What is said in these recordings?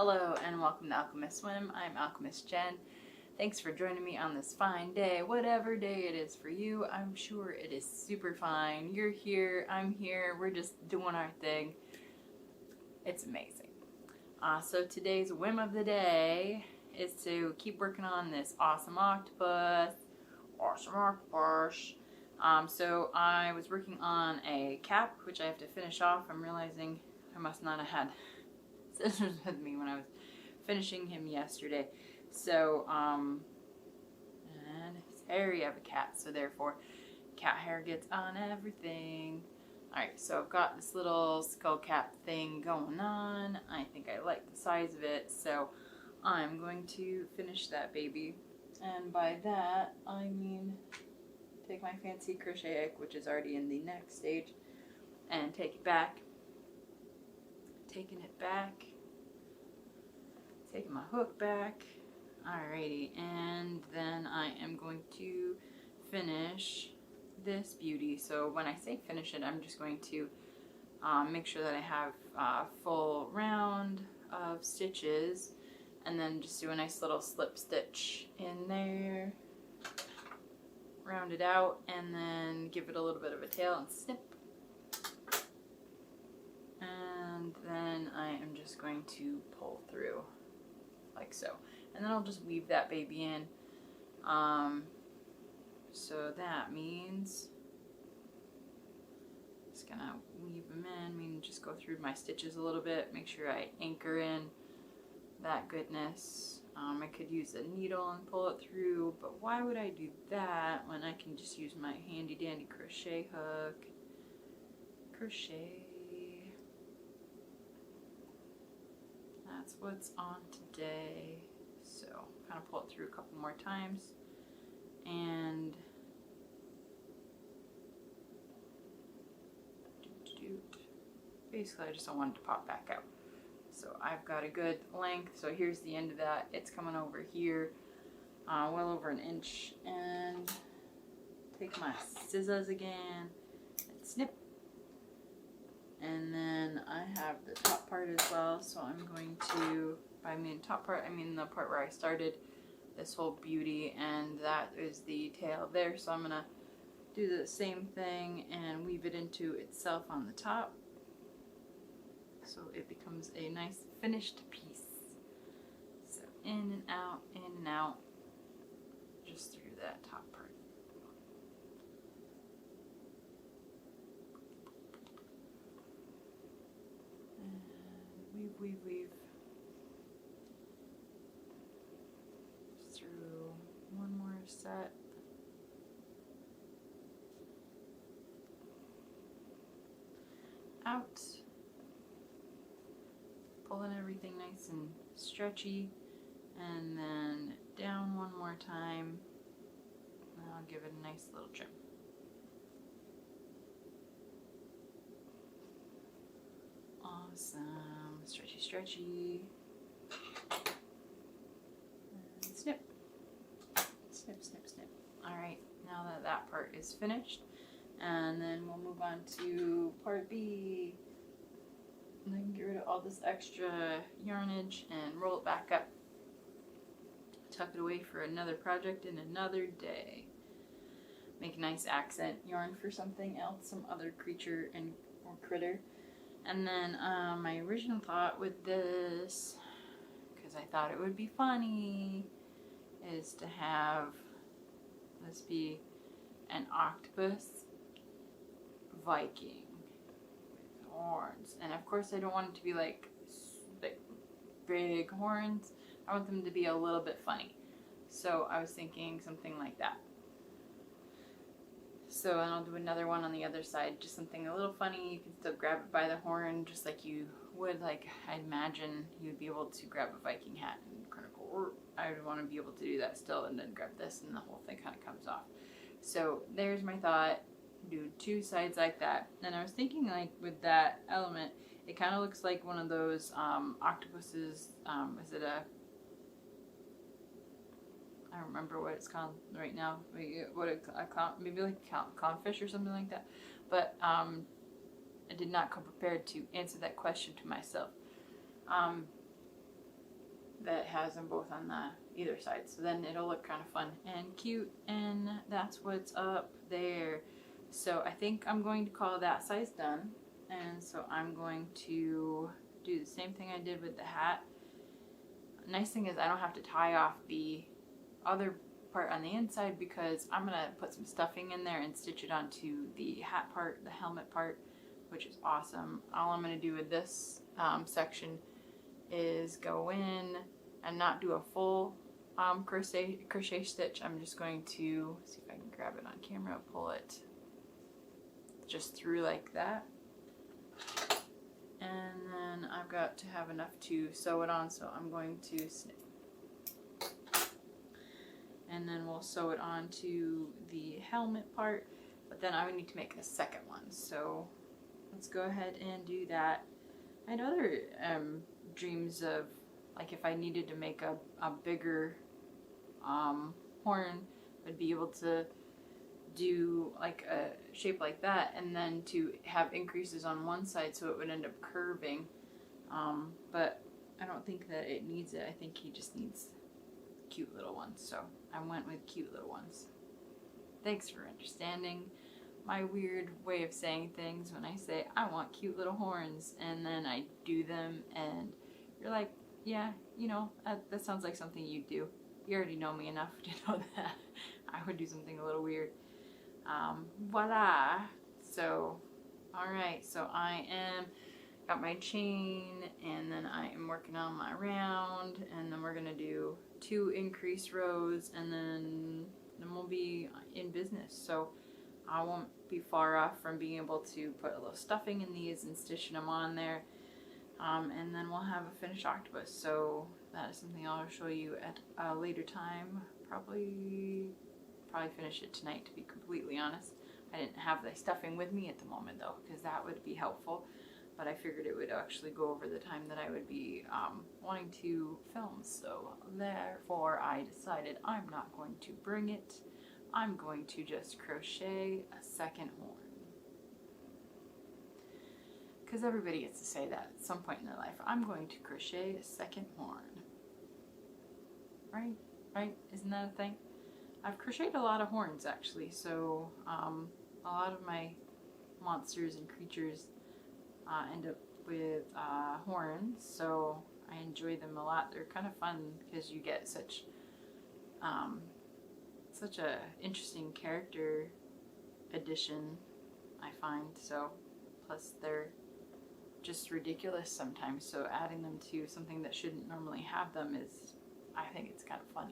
Hello and welcome to Alchemist Swim. I'm Alchemist Jen. Thanks for joining me on this fine day, whatever day it is for you. I'm sure it is super fine. You're here, I'm here, we're just doing our thing. It's amazing. So today's whim of the day is to keep working on this awesome octopus. So I was working on a cap, which I have to finish off. I'm realizing I must not have had scissors with me when I was finishing him yesterday. So, and his hair, you have a cat, so therefore cat hair gets on everything. Alright, so I've got this little skull cap thing going on. I think I like the size of it, so I'm going to finish that baby. And by that, I mean take my fancy crochet egg, which is already in the next stage, and take it back. Taking it back, taking my hook back. Alrighty, and then I am going to finish this beauty. So when I say finish it, I'm just going to make sure that I have a full round of stitches, and then just do a nice little slip stitch in there, round it out, and then give it a little bit of a tail and snip. And then I am just going to pull through like so, and then I'll just weave that baby in. So that means just gonna weave them in. I mean, just go through my stitches a little bit, make sure I anchor in that goodness. I could use a needle and pull it through, but why would I do that when I can just use my handy dandy crochet hook? Crochet. That's what's on today. So kind of pull it through a couple more times, and basically I just don't want it to pop back out. So I've got a good length. So here's the end of that. It's coming over here, well over an inch, and take my scissors again and snip. And then I have the top part as well, so I'm going to, by mean top part, I mean the part where I started this whole beauty, and that is the tail there. So I'm going to do the same thing and weave it into itself on the top, so it becomes a nice finished piece. So in and out, just through that top part. Weave through one more set. Out. Pulling everything nice and stretchy, and then down one more time, and I'll give it a nice little trim. Awesome. Stretchy, stretchy. And snip. Snip, snip, snip. Alright, now that that part is finished, and then we'll move on to part B. And then get rid of all this extra yarnage and roll it back up. Tuck it away for another project in another day. Make a nice accent yarn for something else, some other creature and or critter. And then my original thought with this, because I thought it would be funny, is to have this be an octopus Viking with horns. And of course I don't want it to be like big horns. I want them to be a little bit funny. So I was thinking something like that. So, and I'll do another one on the other side, just something a little funny. You can still grab it by the horn, just like you would, like I imagine you'd be able to grab a Viking hat and kind of go, I would want to be able to do that still, and then grab this, and the whole thing kind of comes off. So there's my thought. Do two sides like that. And I was thinking, like, with that element, it kind of looks like one of those octopuses. Is it a, I don't remember what it's called right now. Maybe like clownfish or something like that. But I did not come prepared to answer that question to myself. that has them both on the either side, so then it'll look kind of fun and cute, and that's what's up there. So I think I'm going to call that size done, and so I'm going to do the same thing I did with the hat. Nice thing is I don't have to tie off the other part on the inside because I'm gonna put some stuffing in there and stitch it onto the hat part, the helmet part, which is awesome. All I'm gonna do with this section is go in and not do a full crochet stitch. I'm just going to see if I can grab it on camera, pull it just through like that, and then I've got to have enough to sew it on, so I'm going to snip, and then we'll sew it onto the helmet part, but then I would need to make the second one, so let's go ahead and do that. I had other dreams of, like, if I needed to make a bigger horn, I'd be able to do like a shape like that and then to have increases on one side so it would end up curving, but I don't think that it needs it. I think he just needs cute little ones, so I went with cute little ones. Thanks for understanding my weird way of saying things when I say I want cute little horns and then I do them and you're like, yeah, you know, that sounds like something you do. You already know me enough to know that I would do something a little weird. Voila. So, alright, so I got my chain, and then I am working on my round, and then we're gonna do 2 increase rows, and then we'll be in business. So I won't be far off from being able to put a little stuffing in these and stitching them on there, and then we'll have a finished octopus. So that is something I'll show you at a later time. Probably finish it tonight, to be completely honest. I didn't have the stuffing with me at the moment though, because that would be helpful, but I figured it would actually go over the time that I would be wanting to film, so therefore I decided I'm not going to bring it. I'm going to just crochet a second horn, because everybody gets to say that at some point in their life. I'm going to crochet a second horn, right? Isn't that a thing? I've crocheted a lot of horns actually, so a lot of my monsters and creatures end up with horns, so I enjoy them a lot. They're kind of fun because you get such a interesting character addition, I find. So plus they're just ridiculous sometimes, so adding them to something that shouldn't normally have them is, I think it's kind of fun.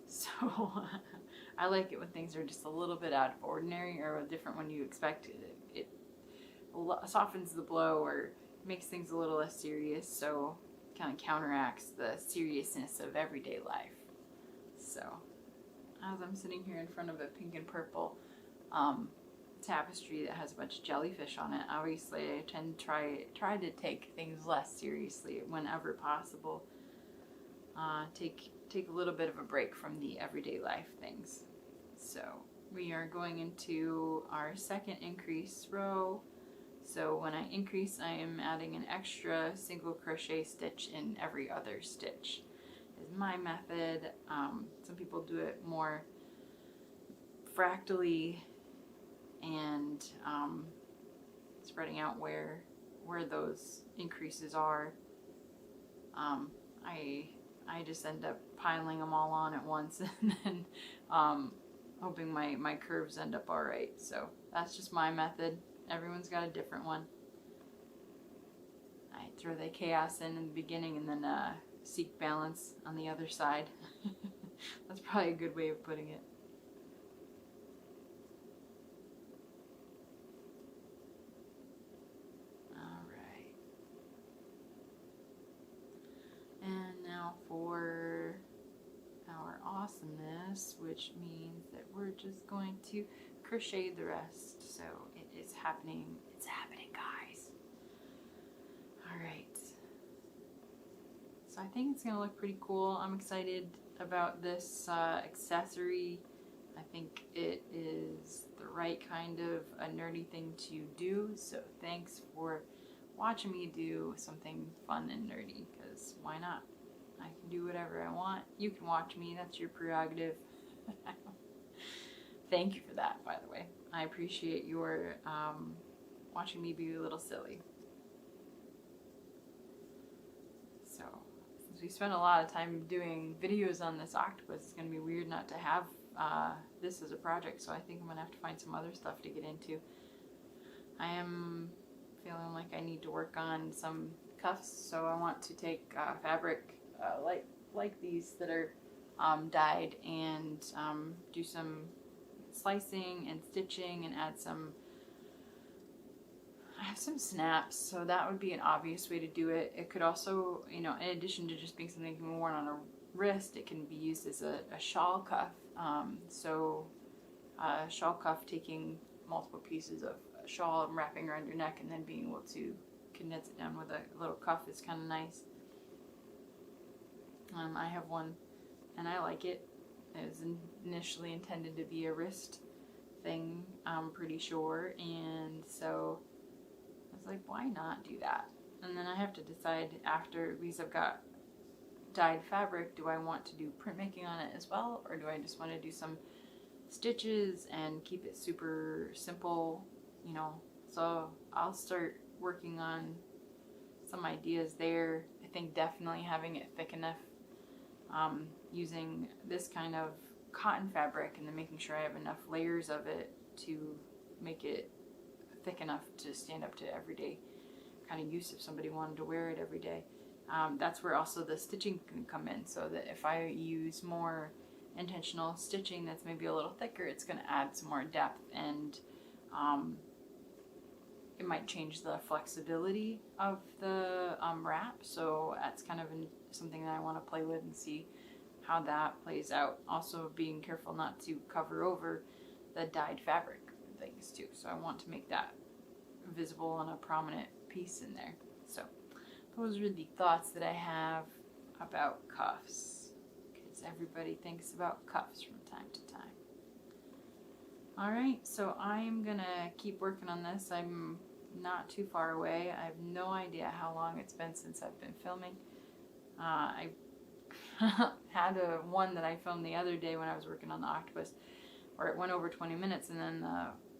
So I like it when things are just a little bit out of ordinary or different when you expect it. It softens the blow or makes things a little less serious, so kind of counteracts the seriousness of everyday life. So as I'm sitting here in front of a pink and purple tapestry that has a bunch of jellyfish on it, obviously I tend to try to take things less seriously whenever possible. Take a little bit of a break from the everyday life things. So we are going into our second increase row. So when I increase, I am adding an extra single crochet stitch in every other stitch is my method. Some people do it more fractally and spreading out where those increases are. I just end up piling them all on at once and then hoping my curves end up alright. So that's just my method. Everyone's got a different one. I throw the chaos in the beginning and then seek balance on the other side. That's probably a good way of putting it. Alright. And now for our awesomeness, which means that we're just going to crochet the rest. So it is happening. It's happening, guys. Alright. So I think it's going to look pretty cool. I'm excited about this accessory. I think it is the right kind of a nerdy thing to do. So thanks for watching me do something fun and nerdy, because why not? I can do whatever I want. You can watch me. That's your prerogative. Thank you for that, by the way. I appreciate your watching me be a little silly. So, since we spent a lot of time doing videos on this octopus, it's going to be weird not to have this as a project, so I think I'm going to have to find some other stuff to get into. I am feeling like I need to work on some cuffs, so I want to take fabric like these that are dyed and do some slicing and stitching and add some, I have some snaps, so that would be an obvious way to do it. It could also, you know, in addition to just being something that can be worn on a wrist, it can be used as a shawl cuff. So a shawl cuff, taking multiple pieces of a shawl and wrapping around your neck and then being able to condense it down with a little cuff is kind of nice. I have one and I like it. It was initially intended to be a wrist thing, I'm pretty sure, and so I was like, why not do that? And then I have to decide after, because I've got dyed fabric, do I want to do printmaking on it as well, or do I just want to do some stitches and keep it super simple, you know? So I'll start working on some ideas there. I think definitely having it thick enough, using this kind of cotton fabric and then making sure I have enough layers of it to make it thick enough to stand up to everyday kind of use if somebody wanted to wear it every day. That's where also the stitching can come in, so that if I use more intentional stitching that's maybe a little thicker, it's going to add some more depth, and it might change the flexibility of the wrap. So that's kind of something that I want to play with and see how that plays out. Also being careful not to cover over the dyed fabric things too. So I want to make that visible on a prominent piece in there. So those are the thoughts that I have about cuffs, because everybody thinks about cuffs from time to time. Alright, so I'm gonna keep working on this. I'm not too far away. I have no idea how long it's been since I've been filming. I had one that I filmed the other day when I was working on the octopus, where it went over 20 minutes, and then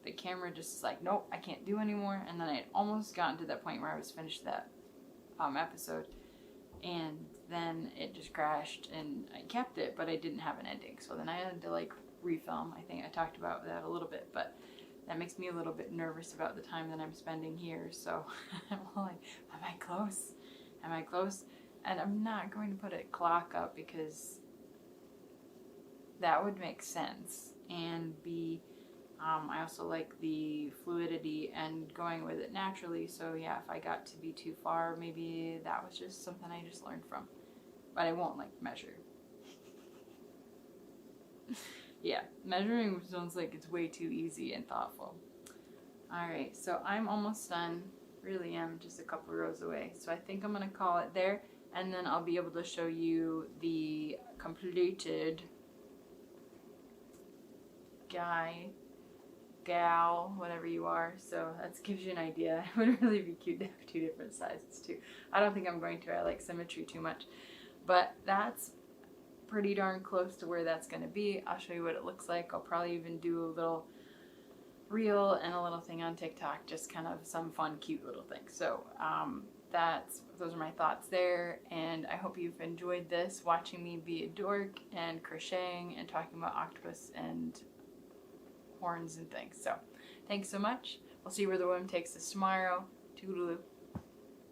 the camera just was like, nope, I can't do anymore. And then I had almost gotten to that point where I was finished that episode, and then it just crashed, and I kept it, but I didn't have an ending. So then I had to like refilm. I think I talked about that a little bit, but that makes me a little bit nervous about the time that I'm spending here. So I'm like, am I close? Am I close? And I'm not going to put a clock up, because that would make sense, and I also like the fluidity and going with it naturally. So yeah, if I got to be too far, maybe that was just something I just learned from, but I won't like measure. Yeah, measuring sounds like it's way too easy and thoughtful. Alright, so I'm almost done. Really am, just a couple rows away. So I think I'm going to call it there, and then I'll be able to show you the completed gal, whatever you are. So that gives you an idea. It would really be cute to have two different sizes too. I don't think I'm going to. I like symmetry too much. But that's pretty darn close to where that's going to be. I'll show you what it looks like. I'll probably even do a little reel and a little thing on TikTok, just kind of some fun, cute little thing. So those are my thoughts there, and I hope you've enjoyed this, watching me be a dork and crocheting and talking about octopus and horns and things. So thanks so much. We'll see where the whim takes us tomorrow. Toodaloo.